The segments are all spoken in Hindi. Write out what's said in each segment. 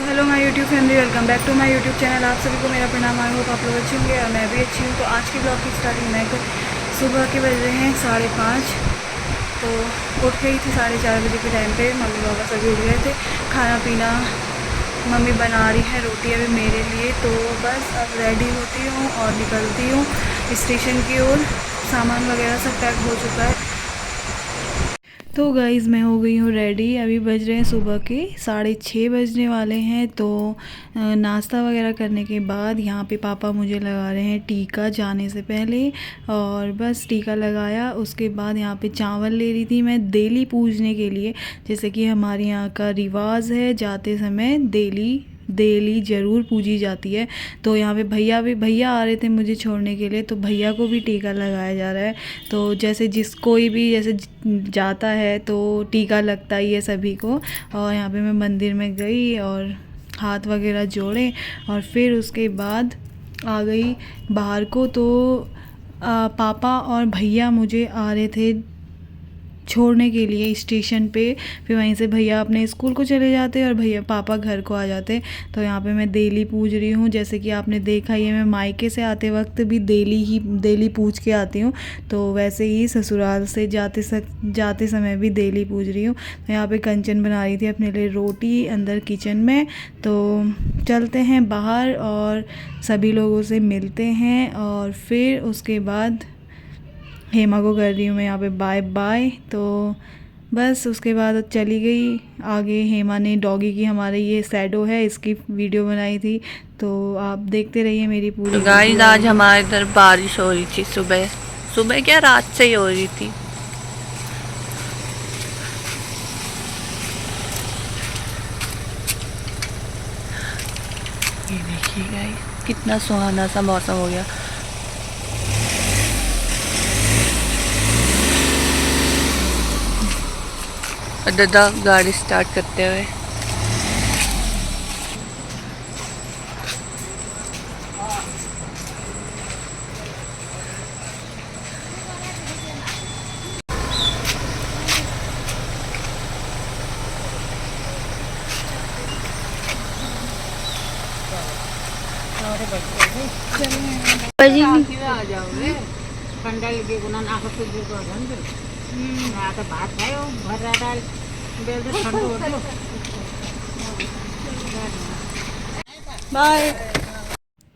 Hello my YouTube family, welcome back to my YouTube channel. आप सभी को मेरा प्रणाम। आई होप आप लोग अच्छे होंगे और मैं भी अच्छी हूँ। तो आज की ब्लॉग की स्टार्टिंग मैं सुबह के बज रहे हैं 5:30। तो उठ गई थी 4:30 बजे के टाइम पे। मम्मी पापा सभी उठ गए थे। खाना पीना मम्मी बना रही है, रोटी अभी मेरे लिए। तो बस अब रेडी होती हूँ और निकलती हूँ स्टेशन की ओर। सामान वगैरह सब पैक हो चुका है। तो गाइज़ मैं हो गई हूँ रेडी। अभी बज रहे हैं सुबह के 6:30 बजने वाले हैं। तो नाश्ता वगैरह करने के बाद यहाँ पे पापा मुझे लगा रहे हैं टीका जाने से पहले। और बस टीका लगाया, उसके बाद यहाँ पे चावल ले रही थी मैं देली पूजने के लिए। जैसे कि हमारे यहाँ का रिवाज है, जाते समय देली ज़रूर पूजी जाती है। तो यहाँ पे भैया आ रहे थे मुझे छोड़ने के लिए, तो भैया को भी टीका लगाया जा रहा है। तो जैसे कोई भी जैसे जाता है तो टीका लगता ही है सभी को। और यहाँ पे मैं मंदिर में गई और हाथ वगैरह जोड़े और फिर उसके बाद आ गई बाहर को। तो पापा और भैया मुझे आ रहे थे छोड़ने के लिए स्टेशन पे। फिर वहीं से भैया अपने स्कूल को चले जाते और भैया पापा घर को आ जाते। तो यहाँ पे मैं देली पूज रही हूँ। जैसे कि आपने देखा ही है, मैं मायके से आते वक्त भी देली पूज के आती हूँ। तो वैसे ही ससुराल से जाते समय भी देली पूज रही हूँ। तो यहाँ पे कंचन बना रही थी अपने लिए रोटी अंदर किचन में। तो चलते हैं बाहर और सभी लोगों से मिलते हैं और फिर उसके बाद हेमा को कर रही हूँ मैं यहाँ पे बाय बाय। तो बस उसके बाद चली गई आगे। हेमा ने डॉगी की, हमारे ये सैडो है, इसकी वीडियो बनाई थी। तो आप देखते रहिए मेरी पूरी। तो गाइस आज हमारे इधर बारिश हो रही थी सुबह सुबह, क्या रात से ही हो रही थी। ये देखिए गाइस कितना सुहाना सा मौसम हो गया। दादा गाड़ी स्टार्ट करते हुए। आ जाओगे पंडल के गुना आंखों से देखो धंधे मैं आता बात है वो भर रहा डाल बेल दे ठंडो हो गयो। बाय।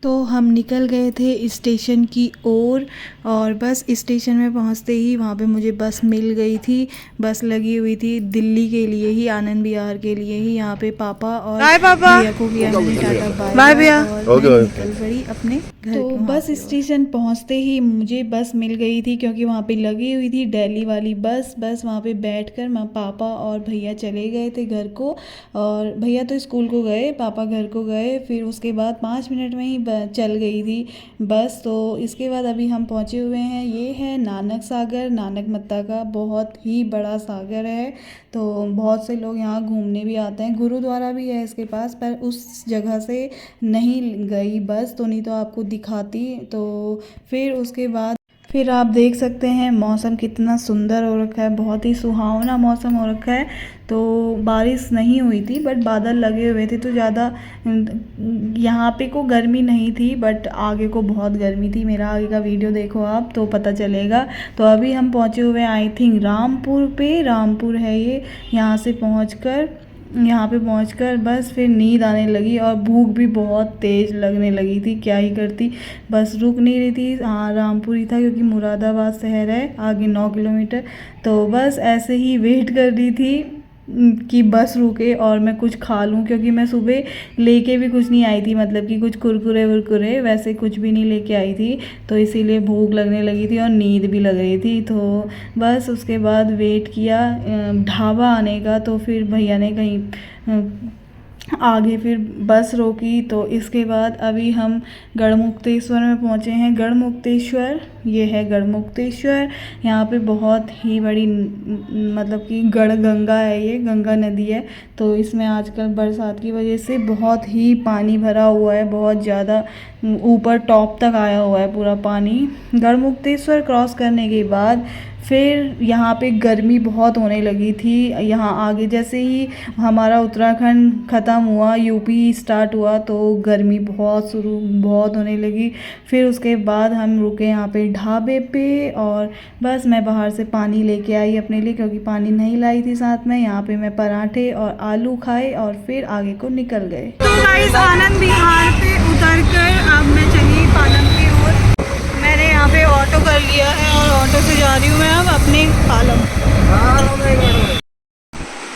तो हम निकल गए थे स्टेशन की ओर। और बस स्टेशन में पहुंचते ही वहाँ पे मुझे बस मिल गई थी। बस लगी हुई थी दिल्ली के लिए ही, आनंद विहार के लिए ही। यहाँ पे पापा और भैया को किया मैंने टाटा बाय भैया और मैं निकल पड़ी अपने घर। तो बस स्टेशन पहुँचते ही मुझे बस मिल गई थी, क्योंकि वहाँ पे लगी हुई थी दिल्ली वाली बस। बस वहाँ पे बैठकर पापा और भैया चले गए थे घर को। और भैया तो स्कूल को गए, पापा घर को गए। फिर उसके बाद 5 मिनट में ही चल गई थी बस। तो इसके बाद अभी हम पहुंचे हुए हैं। ये है नानक सागर, नानक मत्ता का बहुत ही बड़ा सागर है। तो बहुत से लोग यहाँ घूमने भी आते हैं। गुरुद्वारा भी है इसके पास, पर उस जगह से नहीं गई बस, तो नहीं तो आपको दिखाती। तो फिर उसके बाद फिर आप देख सकते हैं मौसम कितना सुंदर हो रखा है, बहुत ही सुहावना मौसम हो रखा है। तो बारिश नहीं हुई थी बट बादल लगे हुए थे, तो ज़्यादा यहाँ पे को गर्मी नहीं थी, बट आगे को बहुत गर्मी थी। मेरा आगे का वीडियो देखो आप तो पता चलेगा। तो अभी हम पहुँचे हुए हैं आई थिंक रामपुर पे, रामपुर है ये। यहाँ पे पहुंचकर बस फिर नींद आने लगी और भूख भी बहुत तेज़ लगने लगी थी। क्या ही करती, बस रुक नहीं रही थी। हाँ रामपुर ही था, क्योंकि मुरादाबाद शहर है आगे 9 किलोमीटर। तो बस ऐसे ही वेट कर रही थी कि बस रुके और मैं कुछ खा लूँ, क्योंकि मैं सुबह लेके भी कुछ नहीं आई थी, मतलब कि कुछ कुरकुरे वुरकुरे वैसे कुछ भी नहीं लेके आई थी। तो इसीलिए भूख लगने लगी थी और नींद भी लग रही थी। तो बस उसके बाद वेट किया ढाबा आने का। तो फिर भैया ने कहीं आगे फिर बस रोकी। तो इसके बाद अभी हम गढ़मुक्तेश्वर में पहुंचे हैं। गढ़मुक्तेश्वर, ये है गढ़मुक्तेश्वर। यहाँ पे बहुत ही बड़ी मतलब कि गढ़ गंगा है, ये गंगा नदी है। तो इसमें आजकल बरसात की वजह से बहुत ही पानी भरा हुआ है, बहुत ज़्यादा ऊपर टॉप तक आया हुआ है पूरा पानी। गढ़मुक्तेश्वर क्रॉस करने के बाद फिर यहाँ पे गर्मी बहुत होने लगी थी। यहाँ आगे जैसे ही हमारा उत्तराखंड ख़त्म हुआ, यूपी स्टार्ट हुआ, तो गर्मी बहुत होने लगी। फिर उसके बाद हम रुके यहाँ पे ढाबे पे और बस मैं बाहर से पानी लेके आई अपने लिए, क्योंकि पानी नहीं लाई थी साथ में। यहाँ पे मैं पराठे और आलू खाए और फिर आगे को निकल गए। तो गाइस आनंद विहार पे उतर कर अब मैं चली पालम की ओर। मैंने यहाँ पे ऑटो कर लिया है और ऑटो से जा रही हूँ मैं अब अपने पालम।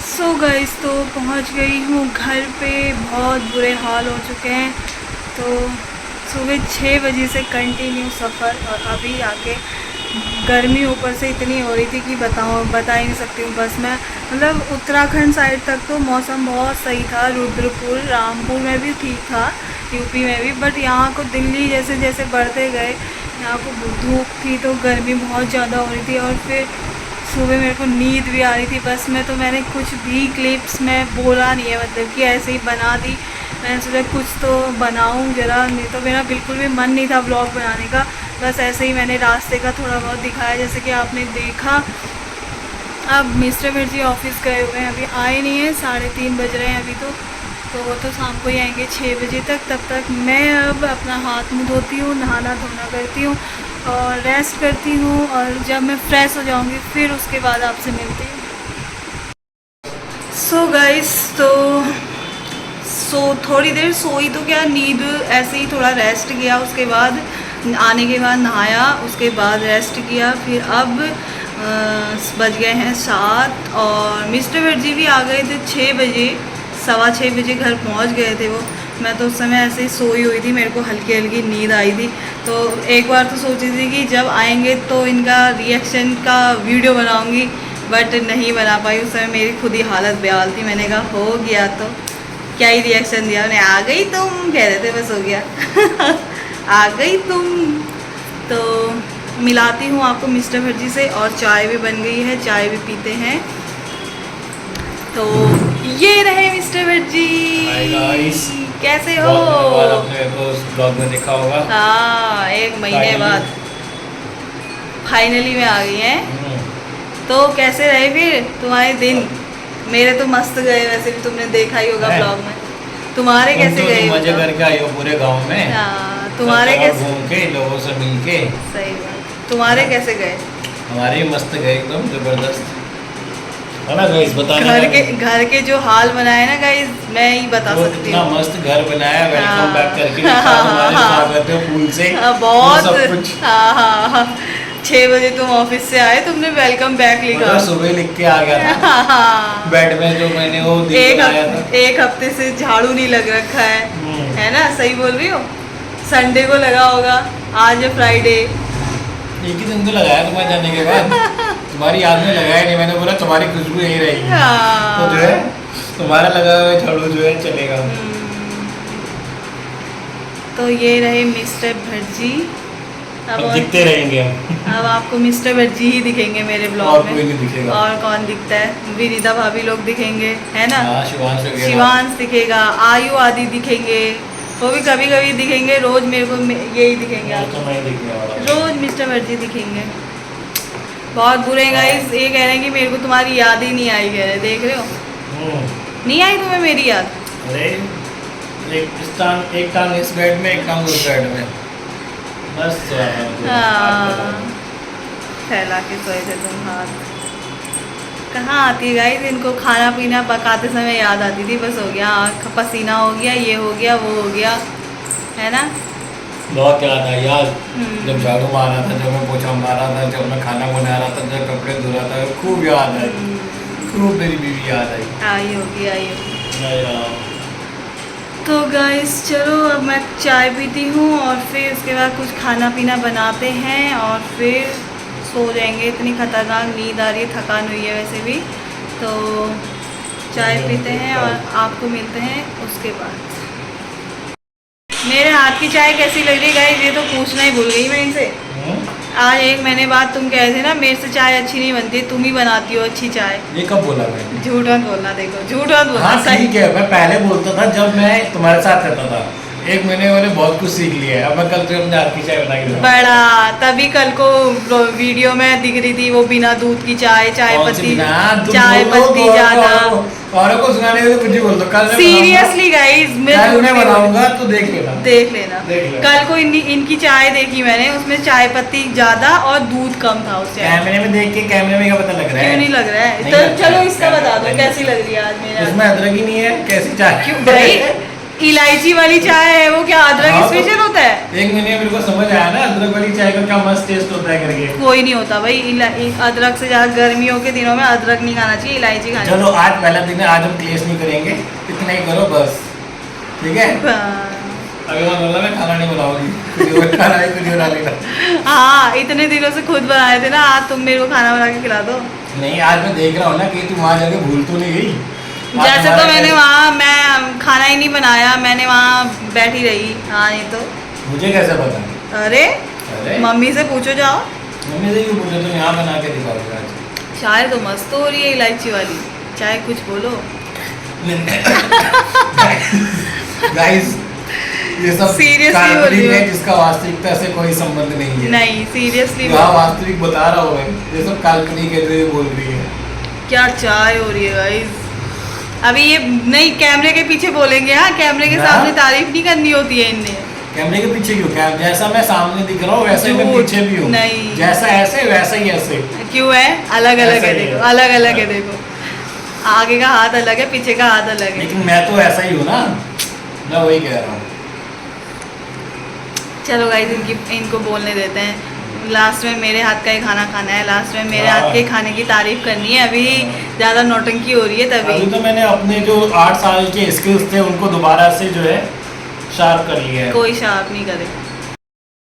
सो गाइस तो पहुँच गई हूँ घर पे। बहुत बुरे हाल हो चुके हैं। तो सुबह 6 बजे से कंटिन्यू सफ़र और अभी आके गर्मी ऊपर से इतनी हो रही थी कि बता ही नहीं सकती हूँ। बस मैं मतलब उत्तराखंड साइड तक तो मौसम बहुत सही था, रुद्रपुर रामपुर में भी ठीक था, यूपी में भी, बट यहाँ को दिल्ली जैसे जैसे बढ़ते गए यहाँ को धूप थी तो गर्मी बहुत ज़्यादा हो रही थी। और फिर सुबह मेरे को नींद भी आ रही थी। बस में तो मैंने कुछ भी क्लिप्स में बोला नहीं है, मतलब कि ऐसे ही बना दी। मैंने सोचा कुछ तो बनाऊं ज़रा, नहीं तो मेरा बिल्कुल भी मन नहीं था व्लॉग बनाने का। बस ऐसे ही मैंने रास्ते का थोड़ा बहुत दिखाया, जैसे कि आपने देखा। अब मिस्टर भर जी ऑफिस गए हुए हैं, अभी आए नहीं हैं, 3:30 बज रहे हैं अभी तो वो तो शाम को ही आएंगे 6 बजे तक। तब तक मैं अब अपना हाथ मुँह धोती हूँ, नहाना धोना करती हूँ और रेस्ट करती हूँ। और जब मैं फ्रेश हो जाऊँगी फिर उसके बाद आपसे मिलती हूँ। सो गाइस तो थोड़ी देर सोई तो क्या, नींद ऐसे ही थोड़ा रेस्ट किया, उसके बाद आने के बाद नहाया, उसके बाद रेस्ट किया। फिर अब बज गए हैं 7 और मिस्टर भर जी भी आ गए थे 6 बजे, 6:15 बजे घर पहुंच गए थे वो। मैं तो उस समय ऐसे ही सोई हुई थी, मेरे को हल्की हल्की नींद आई थी। तो एक बार तो सोची थी कि जब आएंगे तो इनका रिएक्शन का वीडियो बनाऊंगी, बट नहीं बना पाई। उस समय मेरी खुद ही हालत बेहाल थी। मैंने कहा हो गया तो क्या ही रिएक्शन दिया उन्हें, आ गई तुम कह रहे थे, बस हो गया आ गई तुम। तो मिलाती हूँ आपको मिस्टर भर जी से, और चाय भी बन गई है, चाय भी पीते हैं। तो ये रहे मिस्टर भर जी। हाय गाइस, कैसे हो? आपने तो ब्लॉग में देखा होगा। हाँ, 1 महीने बाद फाइनली में आ गई हैं। तो कैसे रहे फिर तुम्हारे दिन? मेरे तो मस्त गए, वैसे भी तुमने देखा ही होगा ब्लॉग में। तुम्हारे कैसे गए? मजे करके आई हो पूरे गांव में। हाँ, तुम्हारे कैसे? घूम के लोगों से मिल के। सही बात। तुम्हारे कैसे गए? हमारे मस्त गए, एकदम जबरदस्त है ना गाइस। बताने घर के जो हाल बनाए ना गाइस, मैं ही बता सकती हूँ। इतना मस्त घर बनाया, वेलकम बैक करके स्वागत है फूल से, बहुत सब कुछ। हाँ 6 बजे तुम ऑफिस से आए, तुमने वेलकम बैक लिखा। सुबह लिख के आ गया था बेड में, जो मैंने वो एक हफ्ते से झाड़ू नहीं लग रखा है ना? सही बोल रही हो। संडे को लगा होगा, आज है फ्राइडे। एक ही दिन तो लगाया तुम्हारे जाने के बाद तुम्हारी याद में लगाया नहीं मैंने, बोला तुम्हारी खुशबू यही रहेगी। तो जो है तुम्हारा लगा हुआ झाड़ू जो है चलेगा। तो ये रहे मिस्टर भटजी। अब दिखते रहेंगे अब आपको मिस्टर भटजी ही दिखेंगे मेरे ब्लॉग में, और कोई नहीं दिखेगा। और कौन दिखता है? विनीता भाभी लोग दिखेंगे, है ना? शिवांश दिखेगा, आयु आदि दिखेंगे, वो भी कभी कभी दिखेंगे। रोज मेरे को यही दिखेंगे, रोज मिस्टर भटजी दिखेंगे। बहुत बुरे गाइस, ये कह रहे हैं कि मेरे को तुम्हारी याद ही नहीं आई, कह रहे, देख रहे हो? नहीं आई तुम्हें मेरी याद? अरे एक टांग इस बेड में, एक टांग उस बेड में, बस फैला के सोए थे तुम हाथ। कहाँ आती है गाइस, इनको खाना पीना पकाते समय याद आती थी, बस हो गया, आँख पसीना हो गया, ये हो गया, वो हो गया, है ना? बहुत याद आई यार, जब झाड़ू मारा था, जब मैं पोछा मारा था, जब मैं खाना बना रहा था, जब कपड़े धो रहा था, खूब याद आई, खूब मेरी बीवी याद आई होगी। तो गाइस चलो अब मैं चाय पीती हूँ और फिर उसके बाद कुछ खाना पीना बनाते हैं और फिर सो जाएंगे। इतनी खतरनाक नींद आ रही है, थकान हुई है वैसे भी। तो चाय पीते हैं और आपको मिलते हैं उसके बाद। मेरे हाथ की चाय कैसी लग रही है गाइस, ये तो पूछना ही भूल गई मैं इनसे। आज 1 महीने बाद तुम कह रहे थे ना मेरे से चाय अच्छी नहीं बनती, तुम ही बनाती हो अच्छी चाय। ये कब बोला मैंने? झूठ मत बोलना, देखो झूठ मत बोलना। हाँ, ठीक है, मैं पहले बोलता था जब मैं तुम्हारे साथ रहता था, 1 महीने में मैंने बहुत कुछ सीख लिया है। अब मैं कल से अपने हाथ की चाय बना के दूंगा। बड़ा तभी कल को वीडियो में दिख रही थी वो बिना दूध की चाय, चाय कौन सी पत्ती, बिना? तुम चाय बोलो, पत्ती औरों को- ज्यादा। औरों को सुनाने के लिए कुछ भी बोल दो। कल मैं सीरियसली गाइस बनाऊंगा। कल मैं बनाऊंगा तो देख लेना। देख लेना। देख लेना। कल को इनकी चाय देखी मैंने, उसमें चाय पत्ती ज्यादा और दूध कम था उस चाय। कैमरे में देख के कैमरे में क्या पता लग रहा है? क्यों नहीं लग रहा है? नहीं तो लगता चलो है। इसका बता दो नहीं कैसी लगता। लग रही है आज मेरा। उसमें अदरक ही नहीं है, कैसी चाय? क्यों भाई, इलायची वाली चाय है वो, क्या अदरक हाँ, तो स्पेशल होता है? 1 महीने में मेरे को समझ आया ना अदरक वाली चाय का क्या मस्त टेस्ट होता है करके। कोई नहीं होता भाई, अदरक से ज्यादा गर्मियों के दिनों में अदरक नहीं खाना चाहिए, इलायची खानी चलो आज पहला दिन है, आज हम क्लेश नहीं करेंगे, इतना ही करो बस, ठीक है? चाहिए। अभी मैं खाना नहीं बनाऊंगी, कुछ और खाना है, कुछ और आ लेना। हाँ, इतने दिनों से खुद बनाए थे ना, आज तुम मेरे को खाना बना के खिला दो। नहीं, आज मैं देख रहा हूँ ना कि तुम वहाँ जाके भूल तो नहीं गई। आज जैसे तो हमारा मैंने कैसे- वहाँ मैं खाना ही नहीं बनाया, मैंने वहाँ बैठी रही। हाँ नहीं तो मुझे कैसे पता? अरे अरे मम्मी से पूछो जाओ। मम्मी से क्यों पूछो, तुम यहाँ बना के दिखाओगे आज। चाय तो मस्त हो रही है इलायची वाली चाय, कुछ बोलो। गाइस ये सब Seriously बोल काल्पनिक रही हो? है जिसका वास्तविकता से कोई संबंध नहीं है। नहीं सीरियसली जो हाँ वास्तविक बता रहा हूँ मैं, ये सब काल्पनिक है जो ये बोल रही है। क्या चाय हो रही है गाइस। अभी ये नहीं, कैमरे के पीछे बोलेंगे। हाँ, कैमरे के हाँ? सामने तारीफ नहीं करनी होती है इनने। कैमरे के पीछे क्यों? क्या जैसा मैं सामने दिख रहा हूँ वैसा ही मैं झूठ। पीछे भी हूँ। नहीं। जैसा ऐसे वैसा ही ऐसे। क्यों है? अलग अलग ऐसा है, ही देखो है। अलग अलग है, देखो आगे का हाथ अलग है, पीछे का हाथ अलग है। लेकिन मैं तो ऐसा ही हूँ ना, मैं वही कह रहा हूँ। चलो गाइस इनको बोलने देते हैं। लास्ट में मेरे हाथ का ही खाना खाना है, लास्ट में मेरे हाँ। हाथ के खाने की तारीफ करनी है। अभी ज़्यादा नौटंकी हो रही है अभी तभी। तो मैंने अपने जो 8 साल के स्किल्स थे उनको दोबारा से जो है शार्प कर लिया है। कोई शार्प नहीं करे।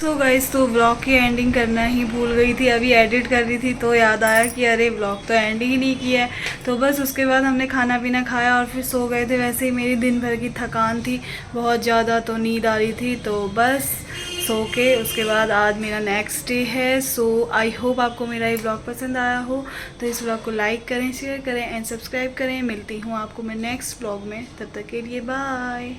तो गाइस तो व्लॉग की एंडिंग करना ही भूल गई थी। अभी एडिट कर रही थी तो याद आया कि अरे व्लॉग तो एंड ही नहीं किया है। तो बस उसके बाद हमने खाना पीना खाया और फिर सो गए थे। वैसे ही मेरी दिन भर की थकान थी बहुत ज़्यादा, तो नींद आ रही थी, तो बस सो के उसके बाद आज मेरा नेक्स्ट डे है। सो आई होप आपको मेरा ये व्लॉग पसंद आया हो, तो इस व्लॉग को लाइक करें, शेयर करें एंड सब्सक्राइब करें। मिलती हूँ आपको मैं नेक्स्ट व्लॉग में, तब तक के लिए बाय।